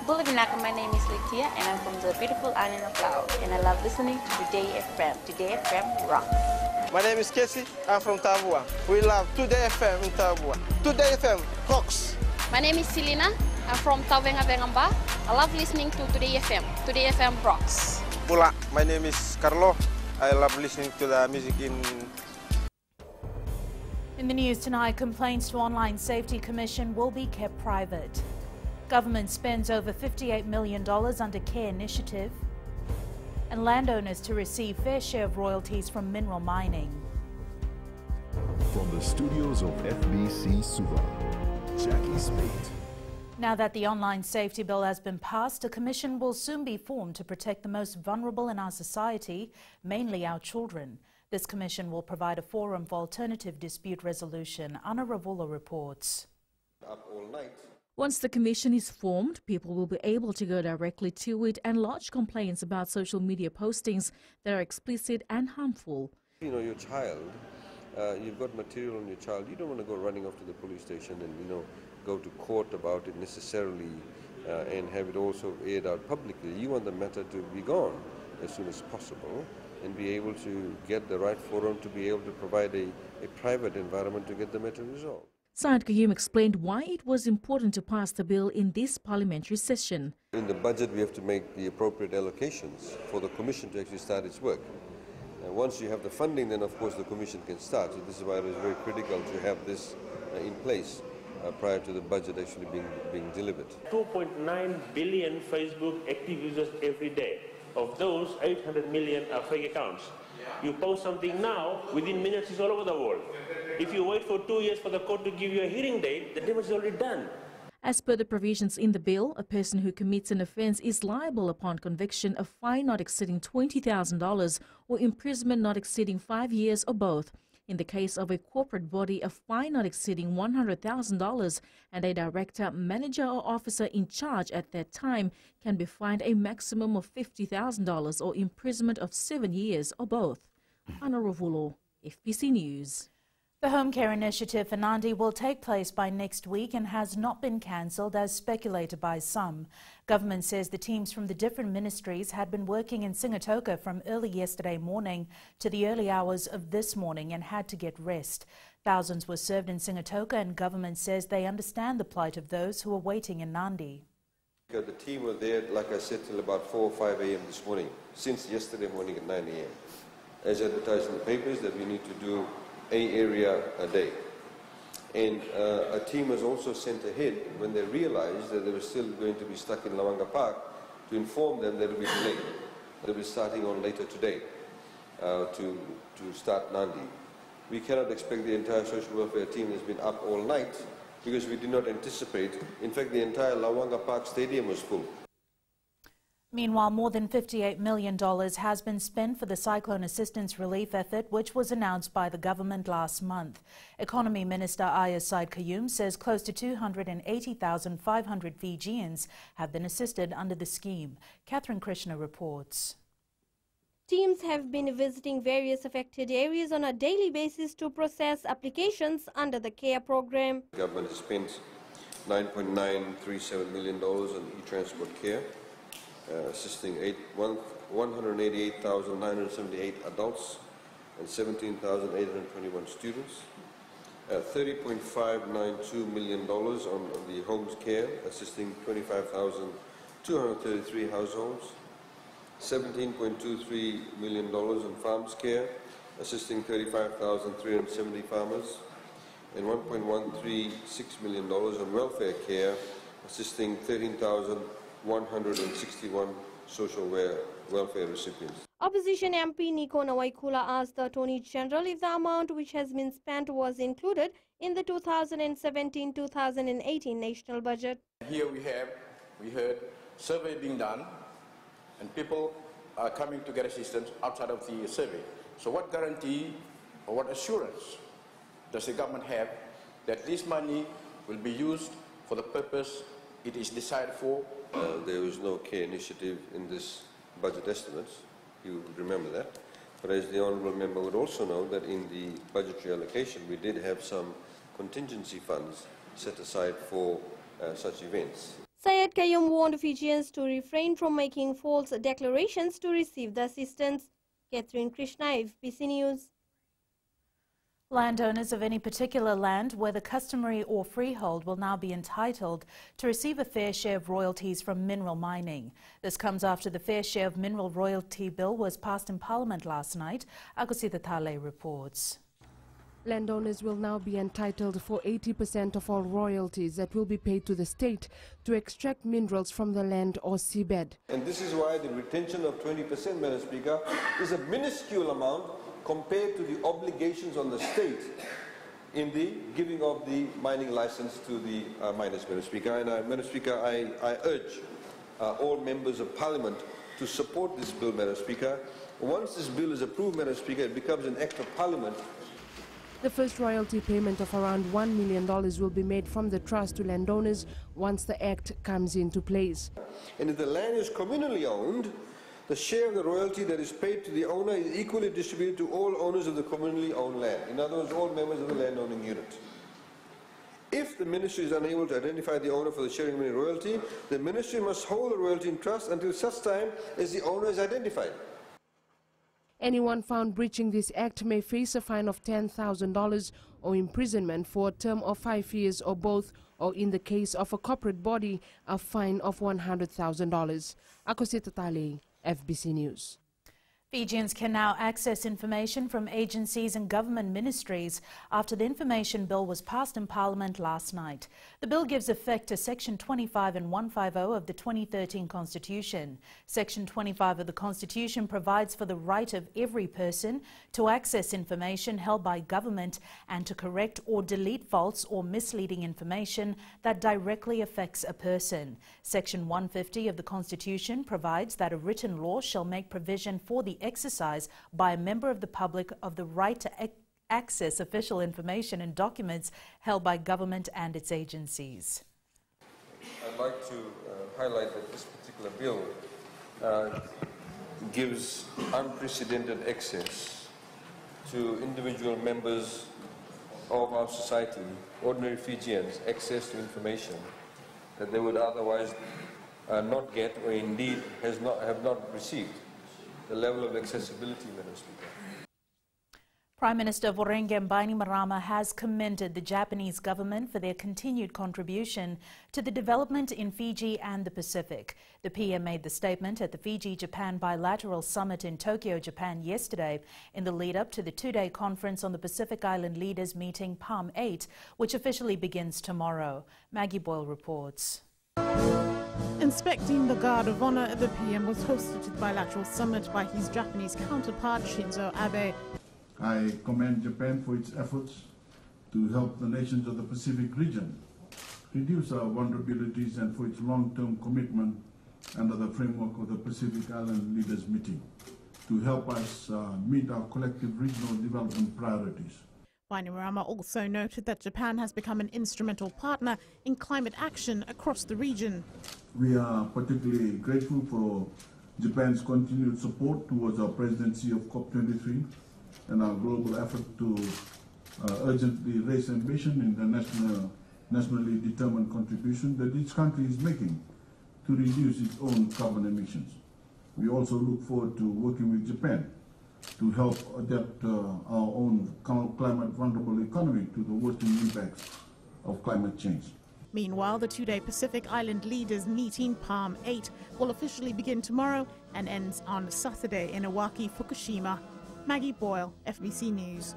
Good evening, my name is Litia and I'm from the beautiful island of Laos and I love listening to Today FM. Today FM rocks. My name is Casey, I'm from Tavua. We love Today FM in Tavua. Today FM rocks. My name is Selena, I'm from Tavenga Vengamba. I love listening to Today FM. Today FM rocks. Pula, my name is Carlo. I love listening to the music In the news tonight, complaints to Online Safety Commission will be kept private. Government spends over $58 million under CARE initiative. And landowners to receive fair share of royalties from mineral mining. From the studios of FBC Suva, Jackie Spate. Now that the online safety bill has been passed, a commission will soon be formed to protect the most vulnerable in our society, mainly our children. This commission will provide a forum for alternative dispute resolution. Anna Ravula reports. Up all night. Once the commission is formed, people will be able to go directly to it and lodge complaints about social media postings that are explicit and harmful. You know, your child, you've got material on your child, you don't want to go running off to the police station and, go to court about it necessarily and have it also aired out publicly. You want the matter to be gone as soon as possible and be able to get the right forum to be able to provide a private environment to get the matter resolved. Syed Qayyum explained why it was important to pass the bill in this parliamentary session. In the budget, we have to make the appropriate allocations for the commission to actually start its work. And once you have the funding, then of course the commission can start. So this is why it is very critical to have this in place prior to the budget actually being delivered. 2.9 billion Facebook active users every day. Of those, 800 million are fake accounts. You post something now, within minutes it's all over the world. If you wait for 2 years for the court to give you a hearing date, the damage is already done. As per the provisions in the bill, a person who commits an offence is liable upon conviction of fine not exceeding $20,000 or imprisonment not exceeding 5 years or both. In the case of a corporate body, a fine not exceeding $100,000 and a director, manager or officer in charge at that time can be fined a maximum of $50,000 or imprisonment of 7 years or both. Anna Ravulo, FBC News. The Home Care Initiative for Nadi will take place by next week and has not been cancelled as speculated by some. Government says the teams from the different ministries had been working in Sigatoka from early yesterday morning to the early hours of this morning and had to get rest. Thousands were served in Sigatoka and government says they understand the plight of those who are waiting in Nadi. The team were there, like I said, till about 4 or 5 a.m. this morning, since yesterday morning at 9 a.m. As advertised in the papers that we need to do an area a day. And a team was also sent ahead when they realized that they were still going to be stuck in Lawanga Park to inform them that it will be delayed. They'll be starting on later today to start Nadi. We cannot expect the entire social welfare team that's been up all night because we did not anticipate. In fact, the entire Lawanga Park Stadium was full. Meanwhile, more than $58 million has been spent for the cyclone assistance relief effort, which was announced by the government last month. Economy Minister Ayaz Syed Qayyum says close to 280,500 Fijians have been assisted under the scheme. Catherine Krishna reports. Teams have been visiting various affected areas on a daily basis to process applications under the CARE program. The government has spent $9.937 million on e-transport care, assisting 188,978 adults and 17,821 students. $30.592 million on the homes care, assisting 25,233 households. $17.23 million on farms care, assisting 35,370 farmers. And $1.136 million on welfare care, assisting 13,161 social welfare recipients. Opposition MP Nico Nawaikula asked the Attorney General if the amount which has been spent was included in the 2017-2018 national budget. Here we heard survey being done and people are coming to get assistance outside of the survey. So what guarantee or what assurance does the government have that this money will be used for the purpose it is decided for? There was no CARE initiative in this budget estimates. You would remember that. But as the Honourable Member would also know that in the budgetary allocation we did have some contingency funds set aside for such events. Syed Qayyum warned Fijians to refrain from making false declarations to receive the assistance. Catherine Krishna, FBC News. Landowners of any particular land, whether customary or freehold, will now be entitled to receive a fair share of royalties from mineral mining. This comes after the Fair Share of Mineral Royalty Bill was passed in Parliament last night. Akosita Thale reports. Landowners will now be entitled for 80% of all royalties that will be paid to the state to extract minerals from the land or seabed. And this is why the retention of 20%, Madam Speaker, is a minuscule amount compared to the obligations on the state in the giving of the mining license to the miners, Madam Speaker. And Madam Speaker, I urge all members of Parliament to support this bill, Madam Speaker. Once this bill is approved, Madam Speaker, it becomes an act of Parliament. The first royalty payment of around $1 million will be made from the trust to landowners once the act comes into place. And if the land is communally owned, the share of the royalty that is paid to the owner is equally distributed to all owners of the communally owned land. In other words, all members of the landowning unit. If the ministry is unable to identify the owner for the sharing of any royalty, the ministry must hold the royalty in trust until such time as the owner is identified. Anyone found breaching this act may face a fine of $10,000 or imprisonment for a term of 5 years or both, or in the case of a corporate body, a fine of $100,000. Akosita Thale, FBC News. Fijians can now access information from agencies and government ministries after the information bill was passed in Parliament last night. The bill gives effect to Section 25 and 150 of the 2013 Constitution. Section 25 of the Constitution provides for the right of every person to access information held by government and to correct or delete false or misleading information that directly affects a person. Section 150 of the Constitution provides that a written law shall make provision for the exercise by a member of the public of the right to access official information and documents held by government and its agencies. I'd like to highlight that this particular bill gives unprecedented access to individual members of our society, ordinary Fijians, access to information that they would otherwise not get or indeed have not received. The level of accessibility, Madam Speaker. Prime Minister Voreqe Bainimarama has commended the Japanese government for their continued contribution to the development in Fiji and the Pacific. The PM made the statement at the Fiji-Japan Bilateral Summit in Tokyo, Japan yesterday in the lead-up to the two-day conference on the Pacific Island Leaders Meeting Palm 8, which officially begins tomorrow. Maggie Boyle reports. Inspecting the Guard of Honor, the PM was hosted to the bilateral summit by his Japanese counterpart Shinzo Abe. I commend Japan for its efforts to help the nations of the Pacific region reduce our vulnerabilities and for its long-term commitment under the framework of the Pacific Island Leaders Meeting to help us meet our collective regional development priorities. Bainimarama also noted that Japan has become an instrumental partner in climate action across the region. We are particularly grateful for Japan's continued support towards our presidency of COP23 and our global effort to urgently raise ambition in the nationally determined contribution that each country is making to reduce its own carbon emissions. We also look forward to working with Japan to help adapt our own climate vulnerable economy to the worsening impacts of climate change. Meanwhile, the two-day Pacific Island Leaders Meeting, Palm 8, will officially begin tomorrow and ends on Saturday in Iwaki, Fukushima. Maggie Boyle, FBC News.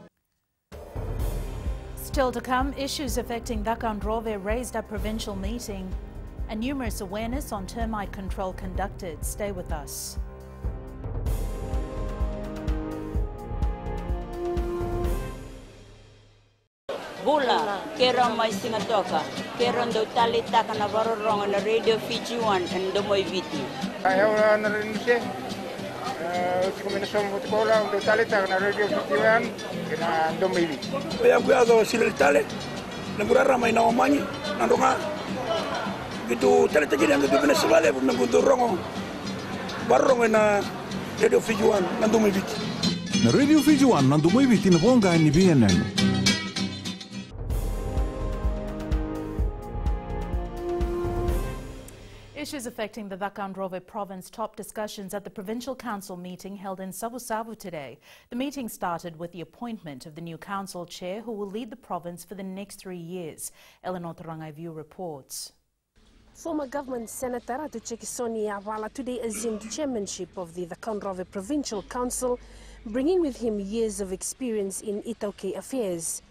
Still to come, issues affecting Dakandrove raised at provincial meeting and numerous awareness on termite control conducted. Stay with us. Bula, kera mai singatoka, kera ndo talita kana varorong na Radio Fiji 1 and Domoy Viti. Ayaw na rin siya. Kombinasyon mo tikola ndo talita kana Radio Fiji 1 kana Domoy Viti. Kaya kuyago sila tale, nagurara may nawamanyi, nandunga. Gitu talita gini ang gitu pinasibale, nagudurong barong na Radio Fiji 1 na Domoy Viti. Na Radio Fiji 1 na Domoy Viti na bonga ni BNN. Issues affecting the Takanrove province top discussions at the Provincial Council meeting held in Savusavu today. The meeting started with the appointment of the new council chair who will lead the province for the next 3 years. Eleanor Tarangaivu reports. Former government Senator Atuchekisoni Awala today assumed chairmanship of the Takanrove Provincial Council, bringing with him years of experience in Itauke affairs.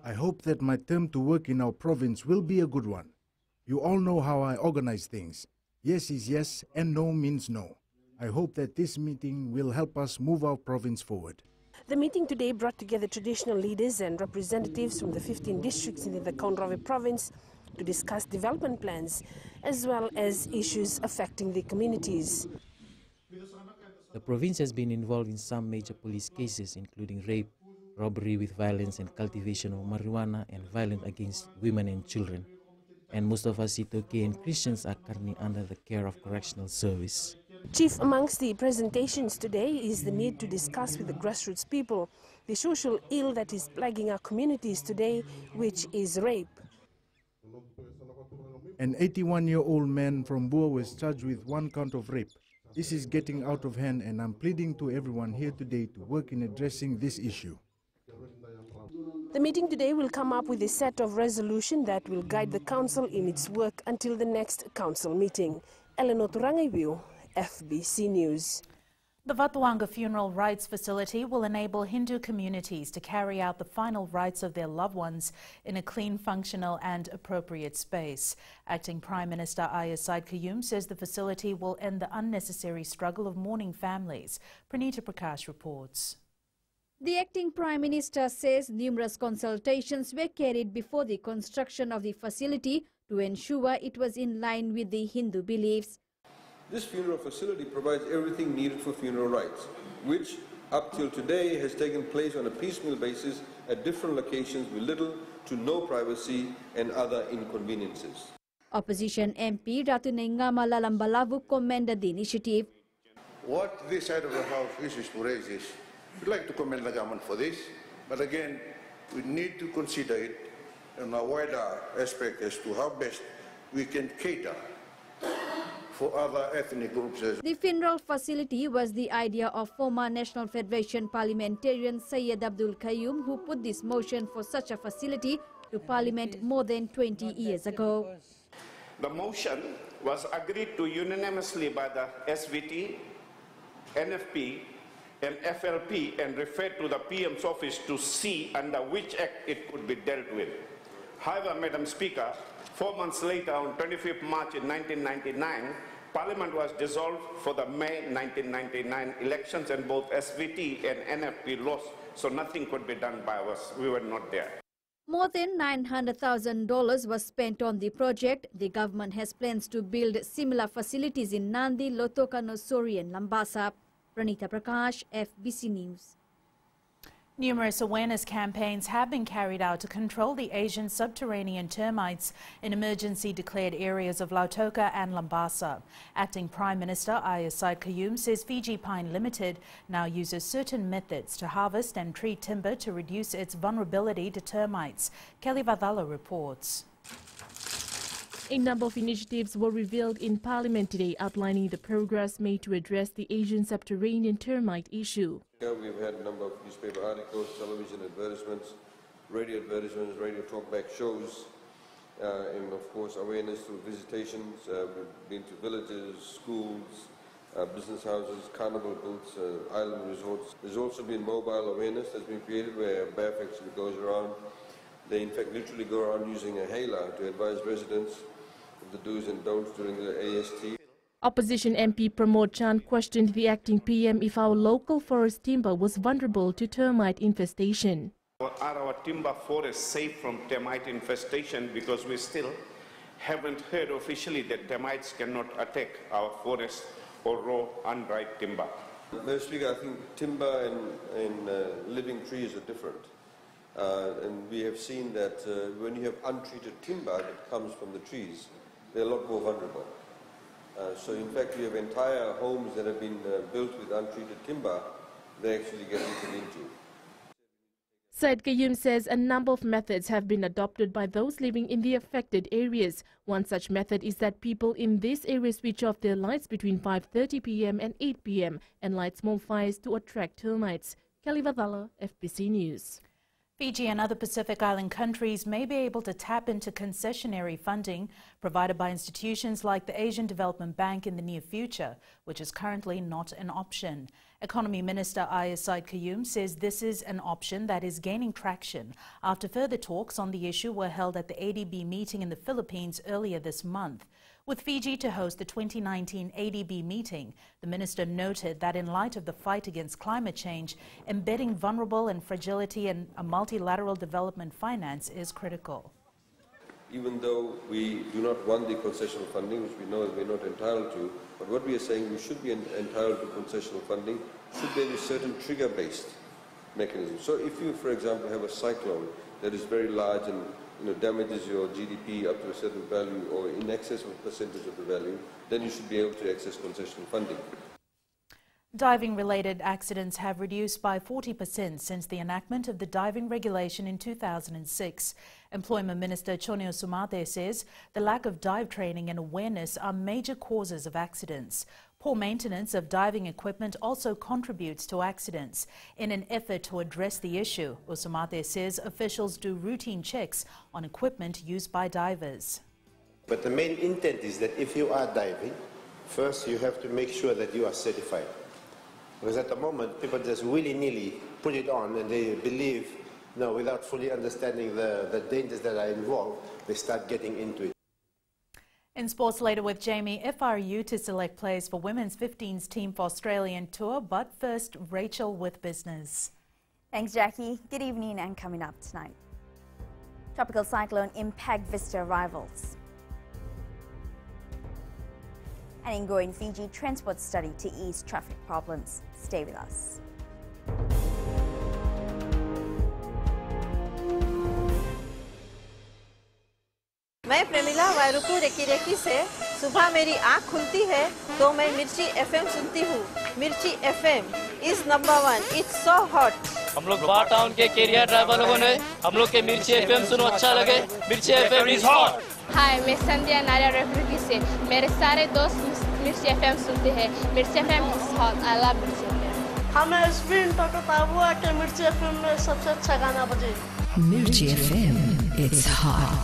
I hope that my term to work in our province will be a good one. You all know how I organize things. Yes is yes and no means no. I hope that this meeting will help us move our province forward. The meeting today brought together traditional leaders and representatives from the 15 districts in the Takanrove province to discuss development plans as well as issues affecting the communities. The province has been involved in some major police cases, including rape, robbery with violence and cultivation of marijuana and violence against women and children. And most of us Itoke and Christians are currently under the care of correctional service. Chief amongst the presentations today is the need to discuss with the grassroots people the social ill that is plaguing our communities today, which is rape. An 81-year-old man from Bua was charged with 1 count of rape. This is getting out of hand, and I'm pleading to everyone here today to work in addressing this issue. The meeting today will come up with a set of resolution that will guide the council in its work until the next council meeting. Eleanor Turangaivu, FBC News. The Vatuanga Funeral Rites Facility will enable Hindu communities to carry out the final rites of their loved ones in a clean, functional and appropriate space. Acting Prime Minister Aya Said Qayyum says the facility will end the unnecessary struggle of mourning families. Pranita Prakash reports. The acting Prime Minister says numerous consultations were carried before the construction of the facility to ensure it was in line with the Hindu beliefs. This funeral facility provides everything needed for funeral rites, which up till today has taken place on a piecemeal basis at different locations with little to no privacy and other inconveniences. Opposition MP Ratu Nengama Lalambalavu commended the initiative. What this side of the house wishes to raise is, we'd like to commend the government for this, but again, we need to consider it in a wider aspect as to how best we can cater for other ethnic groups. The funeral facility was the idea of former National Federation parliamentarian Syed Abdul Qayyum, who put this motion for such a facility to Parliament more than 20 years ago. The motion was agreed to unanimously by the SVT, NFP and FLP and referred to the PM's office to see under which act it could be dealt with. However, Madam Speaker, 4 months later, on 25th March in 1999, Parliament was dissolved for the May 1999 elections and both SVT and NFP lost, so nothing could be done by us. We were not there. More than $900,000 was spent on the project. The government has plans to build similar facilities in Nandi, Lotoka, Nosori and Lambasa. Pranita Prakash, FBC News. Numerous awareness campaigns have been carried out to control the Asian subterranean termites in emergency declared areas of Lautoka and Lambasa. Acting Prime Minister Aya Said Qayyum says Fiji Pine Limited now uses certain methods to harvest and treat timber to reduce its vulnerability to termites. Kelly Vadala reports. A number of initiatives were revealed in Parliament today outlining the progress made to address the Asian subterranean termite issue. We've had a number of newspaper articles, television advertisements, radio talkback shows, and of course awareness through visitations. We've been to villages, schools, business houses, carnival booths, island resorts. There's also been mobile awareness that's been created where BAF actually goes around. They in fact literally go around using a hailer to advise residents of the do's and don'ts during the AST. Opposition MP Pramod Chand questioned the acting PM if our local forest timber was vulnerable to termite infestation. Are our timber forests safe from termite infestation? Because we still haven't heard officially that termites cannot attack our forests or raw, unripe timber. Madam Speaker, I think timber and living trees are different. And we have seen that when you have untreated timber that comes from the trees, they're a lot more vulnerable. So in fact, we have entire homes that have been built with untreated timber, they actually get eaten into. Said Qayyum says a number of methods have been adopted by those living in the affected areas. One such method is that people in this area switch off their lights between 5:30 p.m. and 8 p.m. and light small fires to attract termites. Kelly Vadala, FBC News. Fiji and other Pacific Island countries may be able to tap into concessionary funding provided by institutions like the Asian Development Bank in the near future, which is currently not an option. Economy Minister Aya Said Qayyum says this is an option that is gaining traction after further talks on the issue were held at the ADB meeting in the Philippines earlier this month. With Fiji to host the 2019 ADB meeting, the minister noted that in light of the fight against climate change, embedding vulnerable and fragility in a multilateral development finance is critical. Even though we do not want the concessional funding, which we know that we're not entitled to, but what we are saying we should be entitled to concessional funding, should there be certain trigger-based mechanisms. So if you, for example, have a cyclone that is very large and damages your GDP up to a certain value or in excess of a percentage of the value, then you should be able to access concessional funding. Diving-related accidents have reduced by 40% since the enactment of the diving regulation in 2006. Employment Minister Chonio Sumate says the lack of dive training and awareness are major causes of accidents. Poor maintenance of diving equipment also contributes to accidents. In an effort to address the issue, Usumate says officials do routine checks on equipment used by divers. But the main intent is that if you are diving, first you have to make sure that you are certified. Because at the moment, people just willy-nilly put it on and they believe, no, without fully understanding the dangers that are involved, they start getting into it. In sports later with Jamie, FRU to select players for women's 15s team for Australian tour, but first, Rachel with business. Thanks, Jackie. Good evening and coming up tonight. Tropical cyclone impact visitor arrivals. An ongoing Fiji transport study to ease traffic problems. Stay with us. मैं Premila वायरुकू recce recce से सुबह मेरी आँख खुलती है तो मैं मिर्ची एफएम सुनती हूँ। मिर्ची FM is number 1, it's so hot. हम लोग बार टाउन के कैरियर ड्राइवर लोगों ने हम लोग के मिर्ची एफएम सुनो अच्छा लगे। मिर्ची एफएम इज हॉट। हाय, मैं संध्या नारिया रेफरी से मेरे सारे दोस्त मिर्ची एफएम सुनते हैं। मिर्ची FM is hot. I love मिर्ची एफएम। हमें स्पिन टोटो ताबुआ के मिर्ची एफएम में सबसे अच्छा गाना बजे। मिर्ची FM it's hot.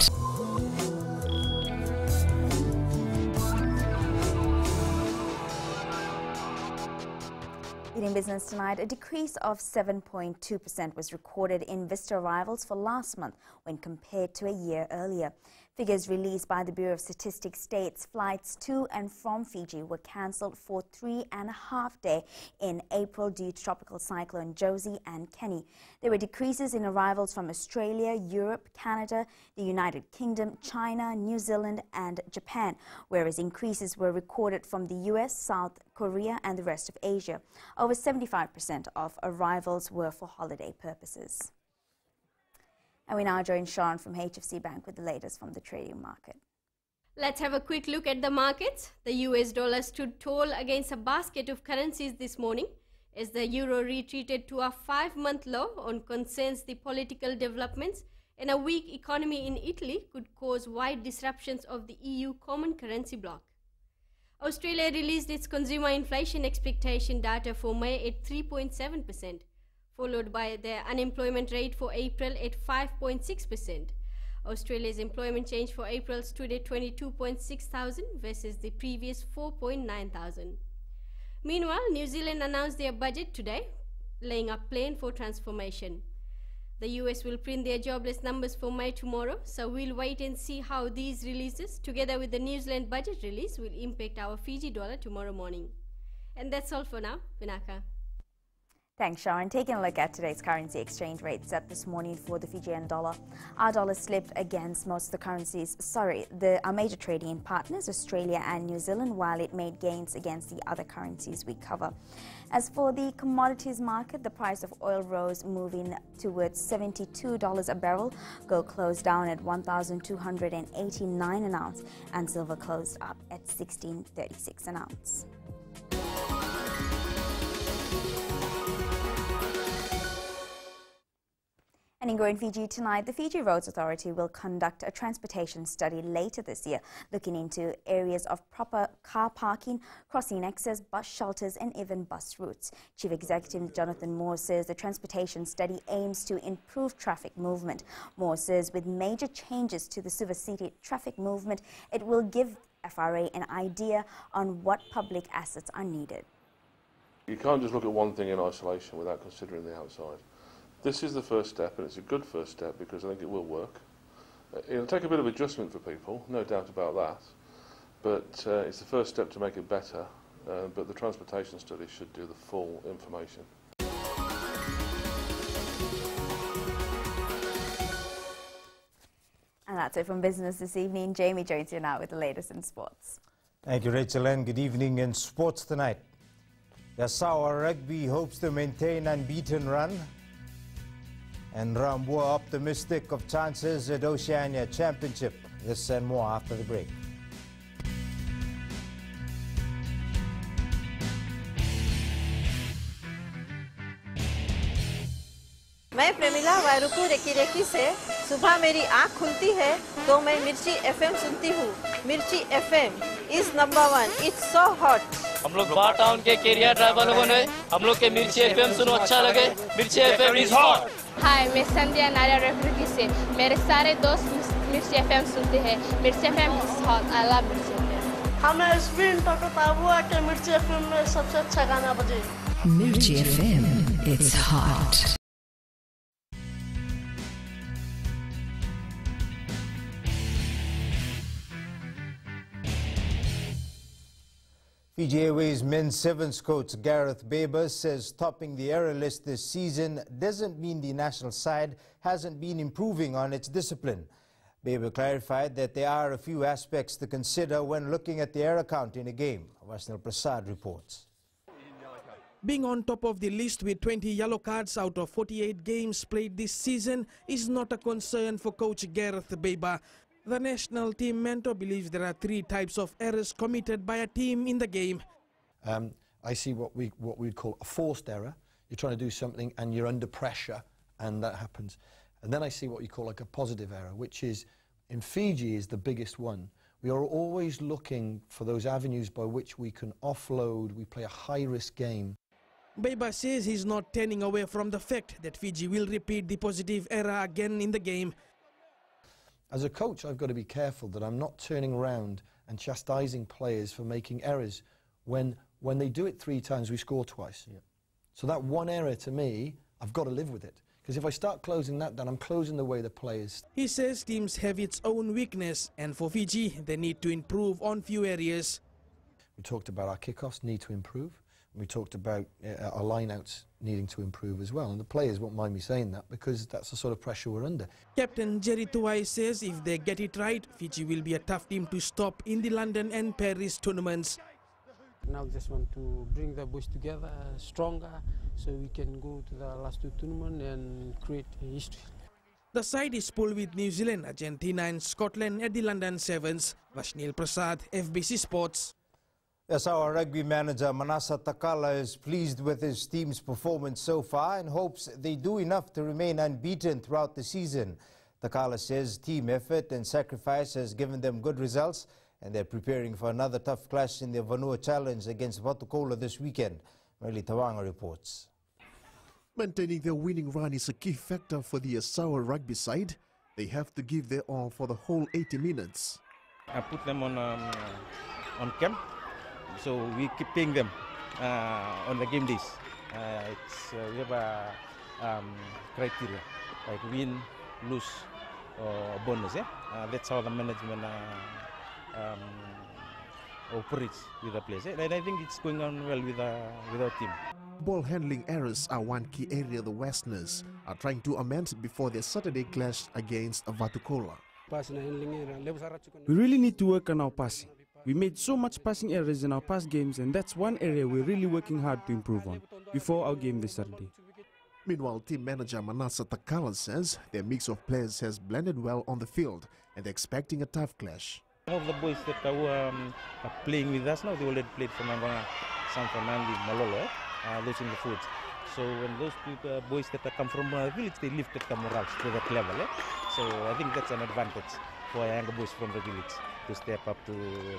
In business tonight, a decrease of 7.2% was recorded in visitor arrivals for last month when compared to a year earlier. Figures released by the Bureau of Statistics states flights to and from Fiji were cancelled for 3.5 days in April due to Tropical Cyclone Josie and Kenny. There were decreases in arrivals from Australia, Europe, Canada, the United Kingdom, China, New Zealand and Japan, whereas increases were recorded from the US, South Korea and the rest of Asia. Over 75% of arrivals were for holiday purposes. And we now join Sean from HFC Bank with the latest from the trading market. Let's have a quick look at the markets. The US dollar stood tall against a basket of currencies this morning as the euro retreated to a 5-month low on concerns the political developments and a weak economy in Italy could cause wide disruptions of the EU common currency bloc. Australia released its consumer inflation expectation data for May at 3.7%. Followed by the unemployment rate for April at 5.6%. Australia's employment change for April stood at 22.6 thousand versus the previous 4.9 thousand. Meanwhile, New Zealand announced their budget today, laying a plan for transformation. The US will print their jobless numbers for May tomorrow, so we'll wait and see how these releases, together with the New Zealand budget release, will impact our Fiji dollar tomorrow morning. And that's all for now. Vinaka. Thanks, Sharon. Taking a look at today's currency exchange rate set this morning for the Fijian dollar. Our dollar slipped against most of the currencies, our major trading partners, Australia and New Zealand, while it made gains against the other currencies we cover. As for the commodities market, the price of oil rose, moving towards $72 a barrel. Gold closed down at $1,289 an ounce, and silver closed up at $16.36 an ounce. And in Growing Fiji tonight, the Fiji Roads Authority will conduct a transportation study later this year, looking into areas of proper car parking, crossing access, bus shelters and even bus routes. Chief Executive Jonathan Moore says the transportation study aims to improve traffic movement. Moore says with major changes to the Suva City traffic movement, it will give FRA an idea on what public assets are needed. You can't just look at one thing in isolation without considering the outside. This is the first step, and it's a good first step because I think it will work. It'll take a bit of adjustment for people, no doubt about that, but it's the first step to make it better, but the transportation study should do the full information. And that's it from business this evening. Jamie joins you now with the latest in sports. Thank you, Rachel, and good evening in sports tonight. Yasawa Rugby hopes to maintain unbeaten run, and Rambua optimistic of chances at Oceania Championship. This and more after the break. मैं Premila वायरुकू recce recce से सुबह मेरी आँख खुलती है तो मैं मिर्ची एफएम सुनती हूँ. मिर्ची FM is number 1. It's so hot. हम लोग बार टाउन के कैरियर ड्राइवर लोगों ने हम लोग के मिर्ची एफएम सुनो अच्छा लगे. मिर्ची एफएम is hot. हाय, मैं संध्या नारियल रेफ्रिकी से. मेरे सारे दोस्त मिर्ची एफएम सुनते हैं. मिर्ची FM is hot. I love मिर्ची एफएम. हमें स्पिन टकटाबुआ के मिर्ची एफएम में सबसे अच्छा गाना बजे. Mirchi FM, it's hot. Fiji Airways men's sevens coach Gareth Baber says topping the error list this season doesn't mean the national side hasn't been improving on its discipline. Baber clarified that there are a few aspects to consider when looking at the error count in a game. Vasnil Prasad reports. Being on top of the list with 20 yellow cards out of 48 games played this season is not a concern for coach Gareth Baber. The national team mentor believes there are 3 types of errors committed by a team in the game. I see what we'd call a forced error. You're trying to do something and you're under pressure and that happens. And then I see what you call like a positive error, which is, in Fiji, is the biggest one. We are always looking for those avenues by which we can offload, we play a high-risk game. Baber says he's not turning away from the fact that Fiji will repeat the positive error again in the game. As a coach, I've got to be careful that I'm not turning around and chastising players for making errors. When they do it 3 times, we score twice. Yeah. So that one error, to me, I've got to live with it. Because if I start closing that down, I'm closing the way the players. He says teams have its own weakness, and for Fiji, they need to improve on few areas. We talked about our kickoffs need to improve. We talked about our lineouts needing to improve as well, and the players won't mind me saying that because that's the sort of pressure we're under. Captain Jerry Tuwai says if they get it right, Fiji will be a tough team to stop in the London and Paris tournaments. Now just want to bring the boys together stronger so we can go to the last 2 tournaments and create history. The side is pulled with New Zealand, Argentina and Scotland at the London Sevens. Vasnil Prasad, FBC Sports. Yes, our rugby manager Manasa Takala is pleased with his team's performance so far and hopes they do enough to remain unbeaten throughout the season. Takala says team effort and sacrifice has given them good results and they're preparing for another tough clash in the Vanua Challenge against Vatukoula this weekend. Merli Tawanga reports. Maintaining their winning run is a key factor for the Asawa rugby side. They have to give their all for the whole 80 minutes. I put them on camp. So we keep paying them on the game days. We have a criteria like win, lose, or bonus. Yeah? That's how the management operates with the players. And I think it's going on well with our team. Ball handling errors are one key area the Westerners are trying to amend before their Saturday clash against Vatukoula. We really need to work on our passing. We made so much passing errors in our past games, and that's one area we're really working hard to improve on before our game this Saturday. Meanwhile, team manager Manasa Takala says their mix of players has blended well on the field and they're expecting a tough clash. Some of the boys that are playing with us now, they already played for Namanga, San Fernando, Malolo, those in the foods. So when those people, boys that come from village, they lifted the morals to that level. So I think that's an advantage for younger boys from the village to step up to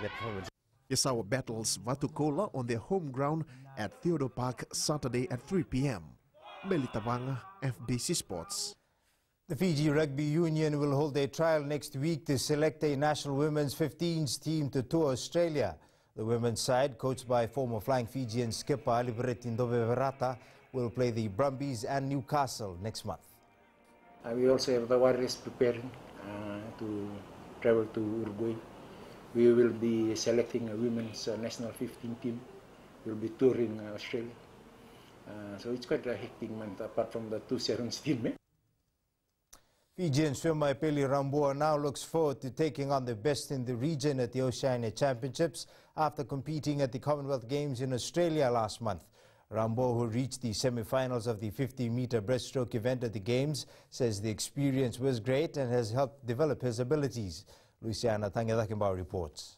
that performance. Essawa battles Vatukola on their home ground at Theodore Park Saturday at 3 p.m. Melita Banga, FBC Sports. The Fiji Rugby Union will hold a trial next week to select a national women's 15s team to tour Australia. The women's side, coached by former Flying Fijian skipper Alibert Indoveverata, will play the Brumbies and Newcastle next month. We also have the Warriors preparing to travel to Uruguay. We will be selecting a women's national 15 team. We'll be touring Australia. So it's quite a hectic month apart from the 2 Serons team. Fijian swimmer Epeli Ramboa now looks forward to taking on the best in the region at the Oceania Championships after competing at the Commonwealth Games in Australia last month. Ramboa, who reached the semi-finals of the 50-meter breaststroke event at the Games, says the experience was great and has helped develop his abilities. Luciana Tangedakimbao reports.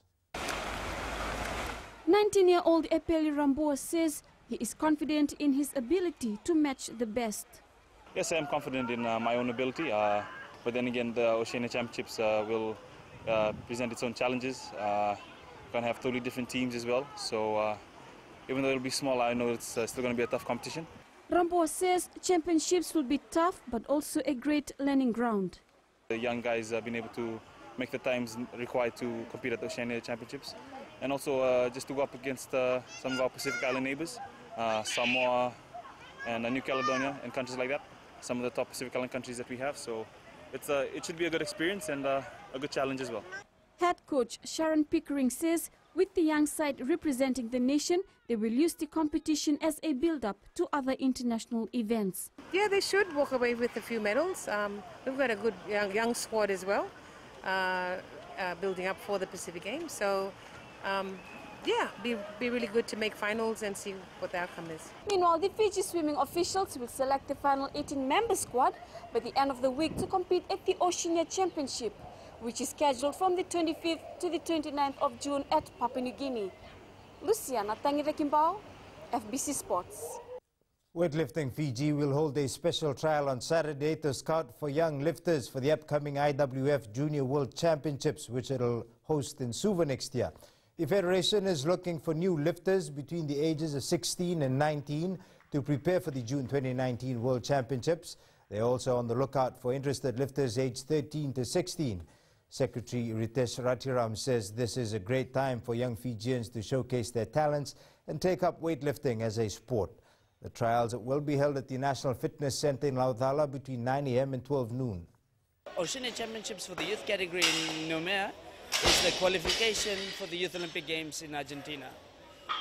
19-year-old Epeli Ramboa says he is confident in his ability to match the best. Yes, I am confident in my own ability, but then again the Oceania Championships will present its own challenges. We're going to have totally different teams as well, so even though it'll be small, I know it's still going to be a tough competition. Ramboa says championships will be tough, but also a great learning ground. The young guys have been able to make the times required to compete at the Oceania Championships, and also just to go up against some of our Pacific Island neighbours, Samoa and New Caledonia and countries like that, some of the top Pacific Island countries that we have. So it should be a good experience and a good challenge as well. Head coach Sharon Pickering says with the young side representing the nation, they will use the competition as a build-up to other international events. Yeah, they should walk away with a few medals. We've got a good young squad as well, building up for the Pacific Games. So, yeah, be really good to make finals and see what the outcome is. Meanwhile, the Fiji swimming officials will select the final 18-member squad by the end of the week to compete at the Oceania Championship, which is scheduled from the 25th to the 29th of June at Papua New Guinea. Luciana Tangedakimbao, FBC Sports. Weightlifting Fiji will hold a special trial on Saturday to scout for young lifters for the upcoming IWF Junior World Championships, which it will host in Suva next year. The Federation is looking for new lifters between the ages of 16 and 19 to prepare for the June 2019 World Championships. They are also on the lookout for interested lifters aged 13 to 16. Secretary Ritesh Ratiram says this is a great time for young Fijians to showcase their talents and take up weightlifting as a sport. The trials will be held at the National Fitness Center in Lautala between 9 a.m. and 12 noon. Oceania Championships for the youth category in Nomea is the qualification for the Youth Olympic Games in Argentina.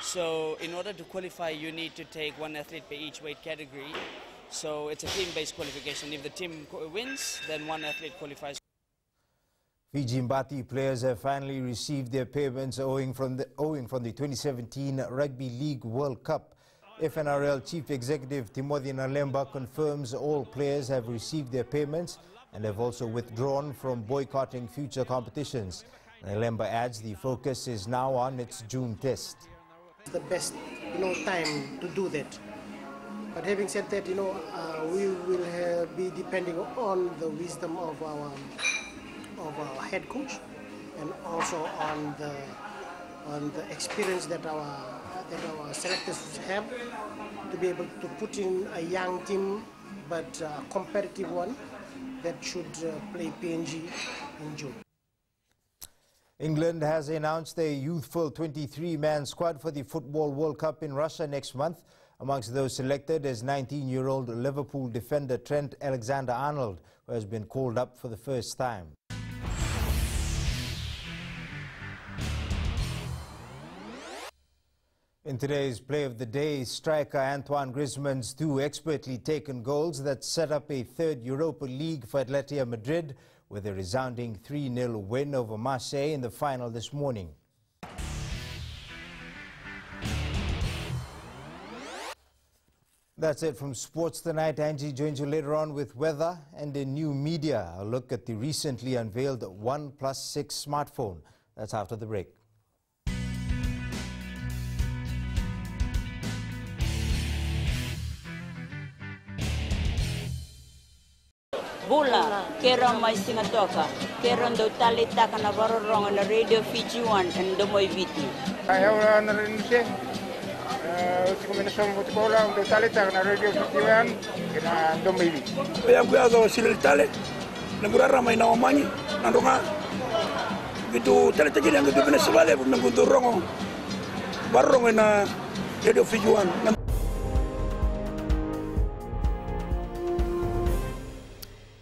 So in order to qualify, you need to take one athlete per each weight category. So it's a team-based qualification. If the team wins, then one athlete qualifies. Fiji Mbati players have finally received their payments owing from the 2017 Rugby League World Cup. FNRL Chief Executive Timothy Nalemba confirms all players have received their payments and have also withdrawn from boycotting future competitions. Nalemba adds the focus is now on its June test. It's the best time to do that. But having said that, we will be depending on the wisdom of our head coach and also on the experience that our selectors have to be able to put in a young team but a competitive one that should play PNG in June. England has announced a youthful 23-man squad for the Football World Cup in Russia next month. Amongst those selected is 19-year-old Liverpool defender Trent Alexander-Arnold, who has been called up for the first time. In today's Play of the Day, striker Antoine Griezmann's 2 expertly taken goals that set up a third Europa League for Atletico Madrid with a resounding 3-0 win over Marseille in the final this morning. That's it from sports tonight. Angie joins you later on with weather and in new media. A look at the recently unveiled OnePlus 6 smartphone. That's after the break. Bula, Keron mai singatoka, Keron do talita kana varorong na Radio Fiji 1 and Domoy Viti. Ayaw na rin siya. Kombinasyon ko lang do talita kana Radio Fiji 1 kana Domoy Viti. Kaya kuya sa silil tale, nagurara may nawamanyi, nandunga. Gitu talita gini ang gitu pinasabali, nagundurong varorong na Radio Fiji 1.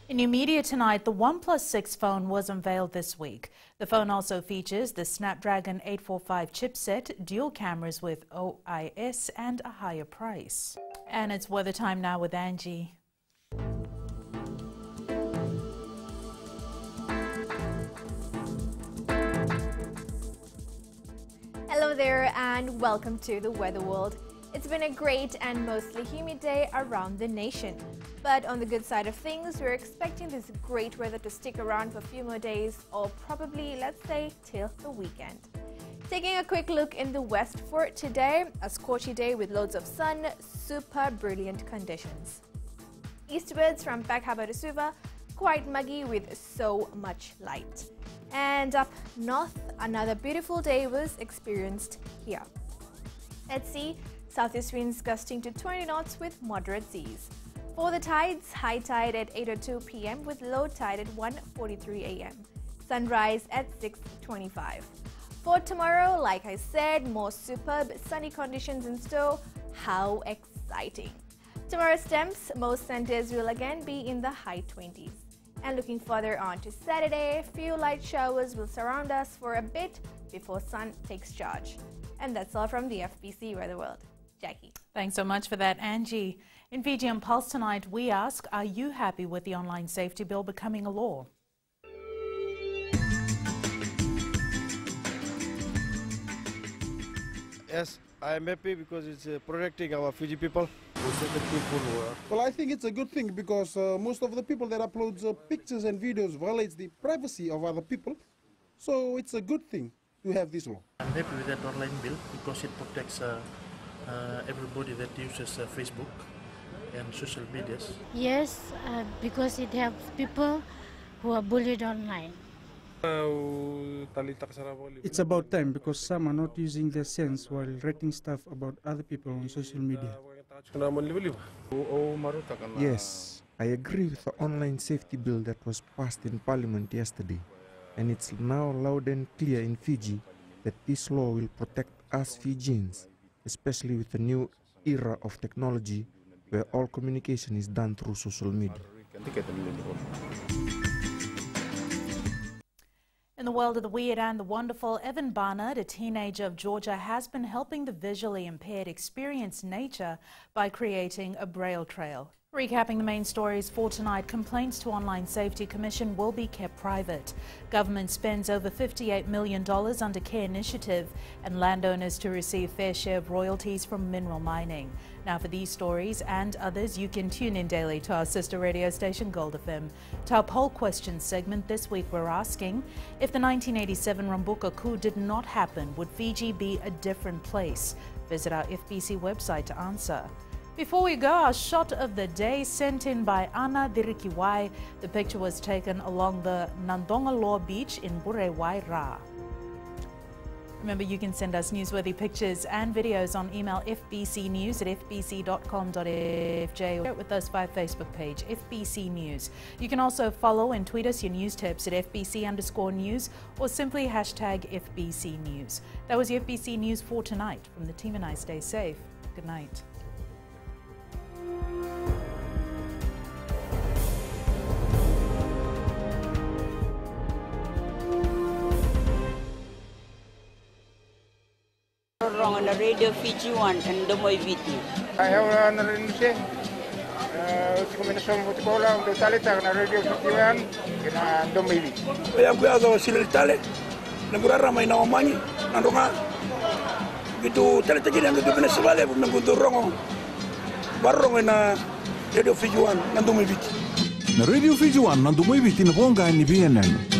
In new media tonight, the OnePlus 6 phone was unveiled this week. The phone also features the Snapdragon 845 chipset, dual cameras with OIS, and a higher price. And it's weather time now with Angie. Hello there and welcome to the Weather World. It's been a great and mostly humid day around the nation. But on the good side of things, we're expecting this great weather to stick around for a few more days, or probably, let's say, till the weekend. Taking a quick look in the west for today, a scorchy day with loads of sun, super brilliant conditions. Eastwards from Peck Harbour to Suva, quite muggy with so much light. And up north, another beautiful day was experienced here. At sea, southeast winds gusting to 20 knots with moderate seas. For the tides, high tide at 8:02 p.m. with low tide at 1:43 a.m. Sunrise at 6:25. For tomorrow, like I said, more superb sunny conditions in store. How exciting! Tomorrow's temps, most centers will again be in the high 20s. And looking further on to Saturday, few light showers will surround us for a bit before sun takes charge. And that's all from the FBC Weather World. Jackie. Thanks so much for that, Angie. In Fiji on Pulse tonight, we ask, are you happy with the online safety bill becoming a law? Yes, I am happy because it's protecting our Fiji people. Well, I think it's a good thing because most of the people that upload pictures and videos violates the privacy of other people. So it's a good thing to have this law. I'm happy with that online bill because it protects everybody that uses Facebook and social medias. Yes, because it helps people who are bullied online. It's about time because some are not using their sense while writing stuff about other people on social media. Yes, I agree with the online safety bill that was passed in Parliament yesterday, and it's now loud and clear in Fiji that this law will protect us Fijians, especially with the new era of technology where all communication is done through social media. In the world of the weird and the wonderful, Evan Barnard, a teenager of Georgia, has been helping the visually impaired experience nature by creating a braille trail. Recapping the main stories for tonight, complaints to Online Safety Commission will be kept private. Government spends over $58 million under CARE initiative, and landowners to receive fair share of royalties from mineral mining. Now for these stories and others, you can tune in daily to our sister radio station Gold FM. To our poll question segment this week, we're asking, if the 1987 Rambuka coup did not happen, would Fiji be a different place? Visit our FBC website to answer. Before we go, our shot of the day sent in by Ana Dirikiwai. The picture was taken along the Nandongaloa beach in Burewaira. Remember, you can send us newsworthy pictures and videos on email fbcnews@fbc.com.fj, or with us via Facebook page, FBC News. You can also follow and tweet us your news tips at FBC_news or simply hashtag FBC News. That was your FBC News for tonight. From the team and I, stay safe. Good night. On the Radio Fiji 1 and Domoy Viti. Ayaw na rin siya. Kombinasyon ko lang do talita kana Radio Fiji 1 kana Domoy Viti. Kaya kuya sa silil tale, nagurara may nawamanyi, nandunga. Gitu talita gini ang gitu pinasabali, nagundurong varorong na Radio Fiji 1 and Domoy Viti. Na Radio Fiji 1 and Domoy Viti na ponga ni BNN.